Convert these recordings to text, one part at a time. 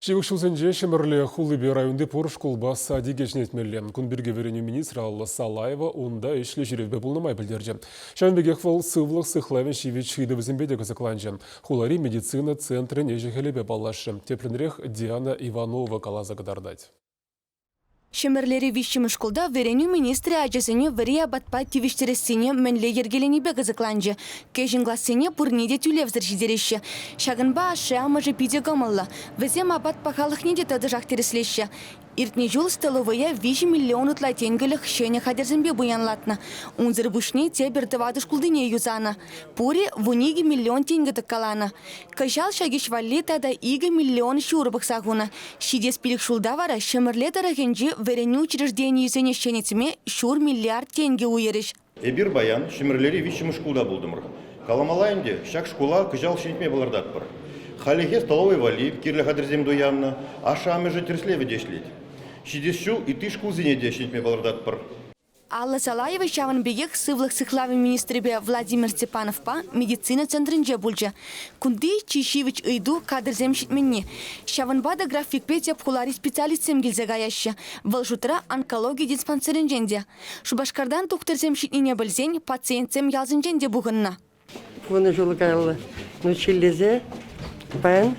Чегушылзенже шемірлі хулыбе районды порыш колба сади кечнетмелі. Күнбірге верену министр Алла Салаева онда ишлі жүревбе бұлнымай білдерді. Шанбеге қвал сывлық сықлавен шивет шиды візімбеде кызықланжы. Хулари медицина центрін ежігелебе балашы. Теплінрех Диана Иванова калаза кадардать. Шемерлери вишчим школда вереню министрі ажасыне вария батпа тивиштересіне мәнле ергелені бе кызықланжы. Кешін глассыне пурнеде тюлевзір жидереші. Шагынба ашы амажы пиде гамалла. Візем абат пахалық неде тады жақтереслеші. Иртне жол столовая 5 миллион утла тенгелік шене хадерзімбе бұянлатна. Унзыр бұшне те бірдівады шкулдыне юзана. Пури вуниги миллион тенге тыққалана. Кашал шагиш валли тада 2 миллион шурбық сағуна. Шидес пилік шулда вара шемерле тарахенжи вереню учреждение юзене шенецеме шур миллиард тенге уереш. Эбир баян шемерлери вишім шкулда болдымыр. Каламалайынде шак шкула кыжал шенетме болардат бір. Халеге столовой вали, кирлі хадерзем доянна, аша амежі терслеве дешлет. Шидесшул и ты шкул зенеде шенетме болардат бір. Алла Салаева шаван бегех сывлых сыхлавы министребе Владимир Степановпа медицина центринже бульджа. Кунды Чишивич ыйду кадрзем шитменне. Шаванбада график петя пхулари специалистсем гильзагаяща. Волжутра онкология диспансеринженде. Шубашкардан тухтырзем шитнине білзен пациентсем ялзынженде буғынна. Вона жолы кайлы. Ну чиллезе бән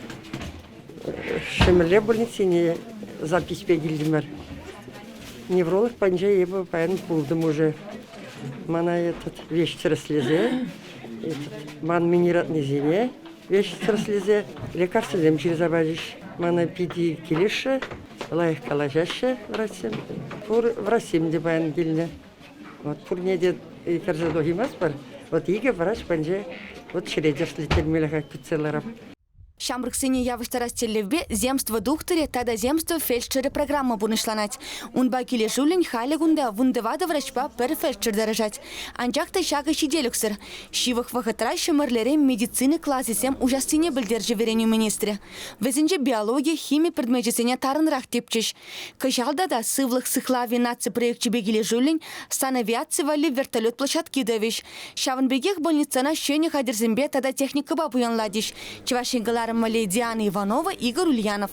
шемерле больницине запись пегилдимер. Невролог панжа ебо паян булдым уже. Мана этот вечер слезе, ман минератный зене, вечер слезе, лекарства дем через обадиш. Мана пиди килиша, лайх калажаша врачем. Пур врачем де паян гильне. Вот пур неде каржадогимас бар. Вот иге врач панжа вот шредер слетельмелеха куцеларап. Шамрыксыне явыштарас телевбе земство духтыре тада земство фельдшере программа бунышланать. Унба келе жулин халі гунда вундывады врачпа пір фельдшер даражать. Анжақта шағы шиделюксыр. Шивых вақытра шымырлере медицины классисем ужастыне білдержі вереню министрі. Везінже биология, химия предмежесене тарынрақ тепчеш. Кышалда да сывлық сықлави наци проектчебе келе жулин санавиация вали вертолет площадки давиш. Шавынбегех больницана шене хадерзембе тада техника бабуянладиш. Чевашингалар Диана Иванова, Игорь Ульянов.